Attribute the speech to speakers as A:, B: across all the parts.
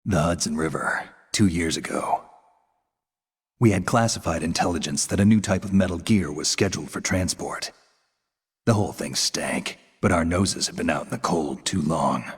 A: The Hudson River, 2 years ago. We had classified intelligence that a new type of metal gear was scheduled for transport. The whole thing stank, but our noses had been out in the cold too long.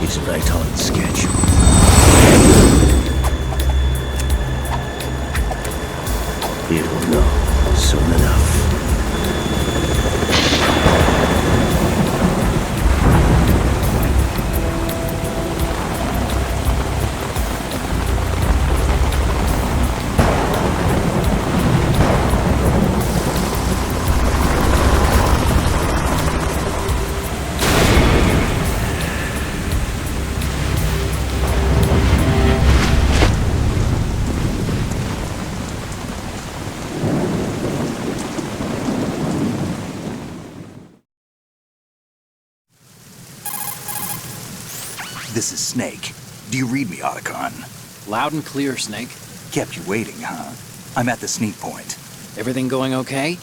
B: Is right on schedule. He will know soon enough.
A: This is Snake. Do you read me, Otacon?
C: Loud and clear, Snake.
A: Kept you waiting, huh? I'm at the sneak point.
C: Everything going okay?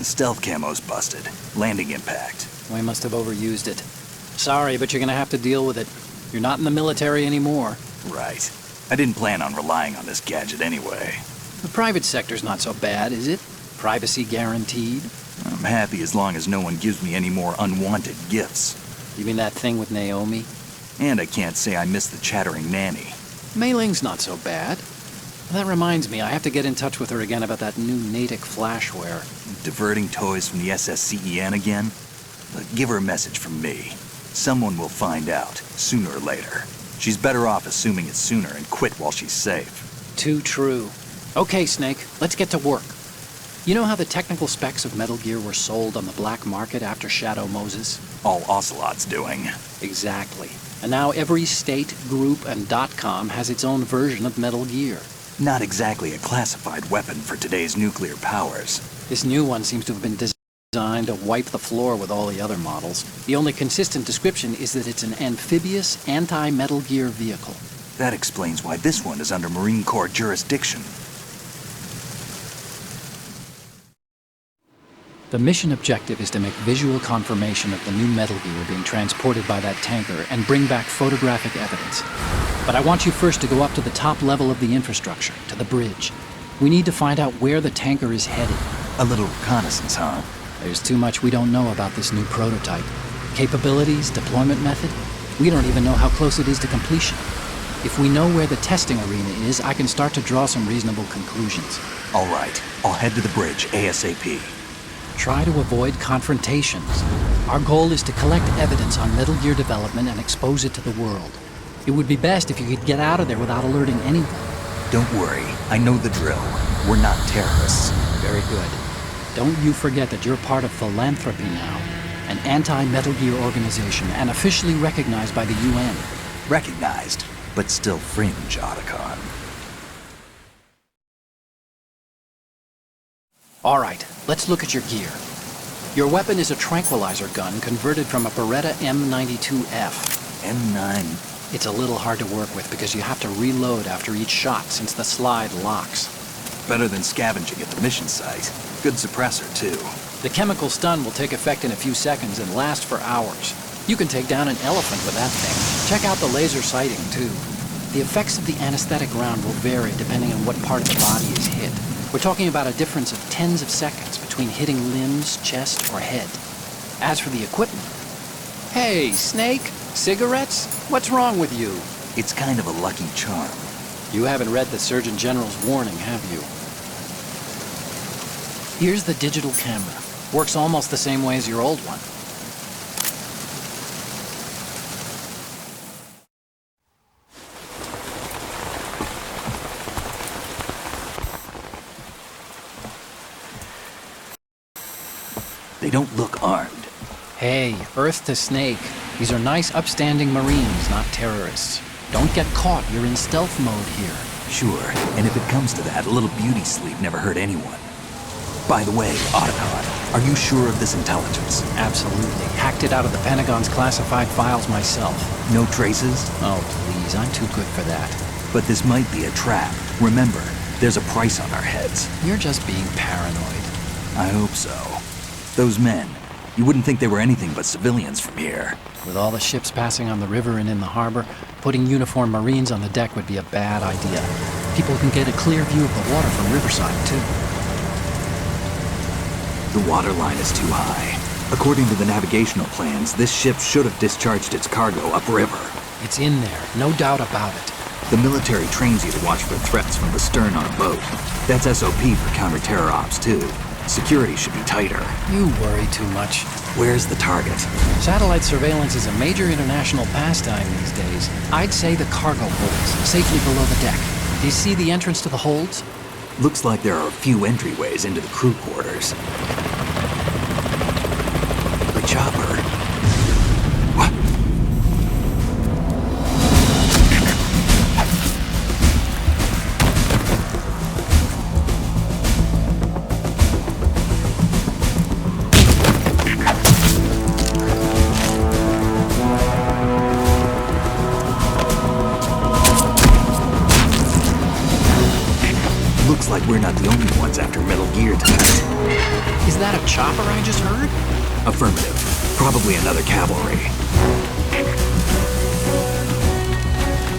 A: Stealth camo's busted. Landing impact.
C: We must have overused it. Sorry, but you're gonna have to deal with it. You're not in the military anymore.
A: Right. I didn't plan on relying on this gadget anyway.
C: The private sector's not so bad, is it? Privacy guaranteed?
A: I'm happy as long as no one gives me any more unwanted gifts.
C: You mean that thing with Naomi?
A: And I can't say I miss the chattering nanny.
C: Mei Ling's not so bad. That reminds me, I have to get in touch with her again about that new Natick flashware.
A: Diverting toys from the SSCEN again? But give her a message from me. Someone will find out, sooner or later. She's better off assuming it's sooner and quit while she's safe.
C: Too true. Okay, Snake, let's get to work. You know how the technical specs of Metal Gear were sold on the black market after Shadow Moses?
A: All Ocelot's doing.
C: Exactly. And now every state, group, and .com has its own version of Metal Gear.
A: Not exactly a classified weapon for today's nuclear powers.
C: This new one seems to have been designed to wipe the floor with all the other models. The only consistent description is that it's an amphibious, anti-Metal Gear vehicle.
A: That explains why this one is under Marine Corps jurisdiction.
C: The mission objective is to make visual confirmation of the new Metal Gear being transported by that tanker and bring back photographic evidence. But I want you first to go up to the top level of the infrastructure, to the bridge. We need to find out where the tanker is headed.
A: A little reconnaissance, huh?
C: There's too much we don't know about this new prototype. Capabilities, deployment method. We don't even know how close it is to completion. If we know where the testing arena is, I can start to draw some reasonable conclusions.
A: All right, I'll head to the bridge ASAP.
C: Try to avoid confrontations. Our goal is to collect evidence on Metal Gear development and expose it to the world. It would be best if you could get out of there without alerting anyone.
A: Don't worry, I know the drill. We're not terrorists.
C: Very good. Don't you forget that you're part of Philanthropy now, an anti-Metal Gear organization and officially recognized by the UN.
A: Recognized, but still fringe, Otacon.
C: All right, let's look at your gear. Your weapon is a tranquilizer gun converted from a Beretta M92F.
A: M9.
C: It's a little hard to work with because you have to reload after each shot since the slide locks.
A: Better than scavenging at the mission site. Good suppressor, too.
C: The chemical stun will take effect in a few seconds and last for hours. You can take down an elephant with that thing. Check out the laser sighting, too. The effects of the anesthetic round will vary depending on what part of the body is hit. We're talking about a difference of tens of seconds between hitting limbs, chest, or head. As for the equipment... Hey, Snake? Cigarettes? What's wrong with you?
A: It's kind of a lucky charm.
C: You haven't read the Surgeon General's warning, have you? Here's the digital camera. Works almost the same way as your old one.
A: They don't look armed.
C: Hey, Earth to Snake. These are nice, upstanding Marines, not terrorists. Don't get caught. You're in stealth mode here.
A: Sure, and if it comes to that, a little beauty sleep never hurt anyone. By the way, Otacon, are you sure of this intelligence?
C: Absolutely. Hacked it out of the Pentagon's classified files myself.
A: No traces?
C: Oh, please. I'm too good for that.
A: But this might be a trap. Remember, there's a price on our heads.
C: You're just being paranoid.
A: I hope so. Those men, you wouldn't think they were anything but civilians from here.
C: With all the ships passing on the river and in the harbor, putting uniformed Marines on the deck would be a bad idea. People can get a clear view of the water from Riverside, too.
A: The water line is too high. According to the navigational plans, this ship should have discharged its cargo upriver.
C: It's in there, no doubt about it.
A: The military trains you to watch for threats from the stern on a boat. That's SOP for counter-terror ops, too. Security should be tighter.
C: You worry too much.
A: Where's the target?
C: Satellite surveillance is a major international pastime these days. I'd say the cargo holds, safely below the deck. Do you see the entrance to the holds?
A: Looks like there are a few entryways into the crew quarters. The chopper. What? Looks like we're not the only ones after Metal Gear tonight.
C: Is that a chopper I just heard?
A: Affirmative. Probably another cavalry.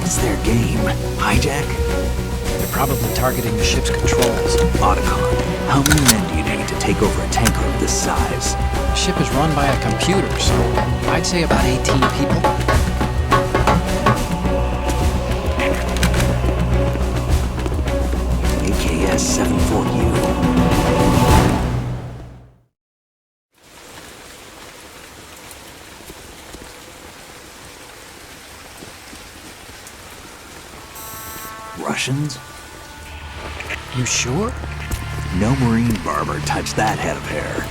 A: What's their game? Hijack?
C: They're probably targeting the ship's controls.
A: Otacon, how many men do you need to take over a tanker of this size?
C: The ship is run by a computer, so I'd say about 18 people.
A: AKS 74U. Russians?
C: You sure?
A: No marine barber touched that head of hair.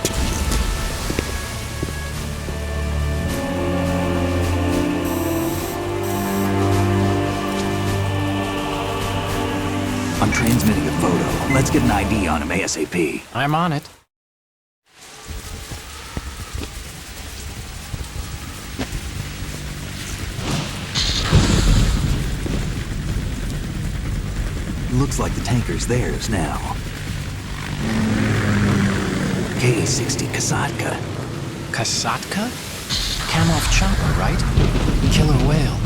A: I'm transmitting a photo. Let's get an ID on him ASAP.
C: I'm on it.
A: Looks like the tanker's theirs now. Ka-60 Kasatka.
C: Kasatka? Kamov chopper, right? Killer whale.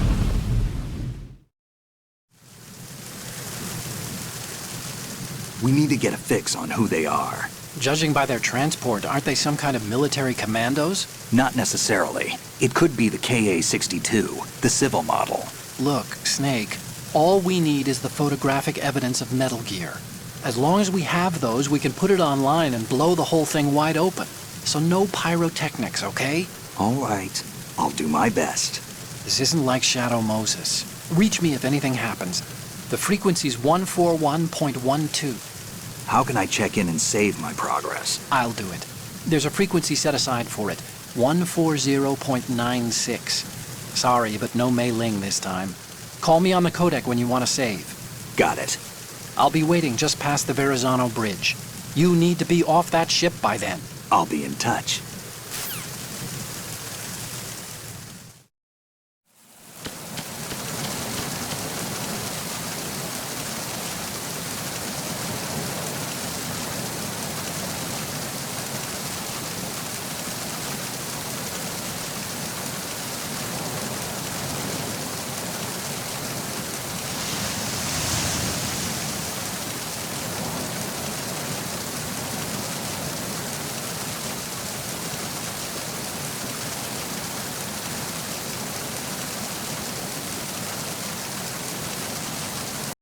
A: We need to get a fix on who they are.
C: Judging by their transport, aren't they some kind of military commandos?
A: Not necessarily. It could be the Ka-62, the civil model.
C: Look, Snake, all we need is the photographic evidence of Metal Gear. As long as we have those, we can put it online and blow the whole thing wide open. So no pyrotechnics, okay?
A: All right. I'll do my best.
C: This isn't like Shadow Moses. Reach me if anything happens. The frequency's 141.12.
A: How can I check in and save my progress?
C: I'll do it. There's a frequency set aside for it. 140.96. Sorry, but no Mei Ling this time. Call me on the codec when you want to save.
A: Got it.
C: I'll be waiting just past the Verrazano Bridge. You need to be off that ship by then.
A: I'll be in touch.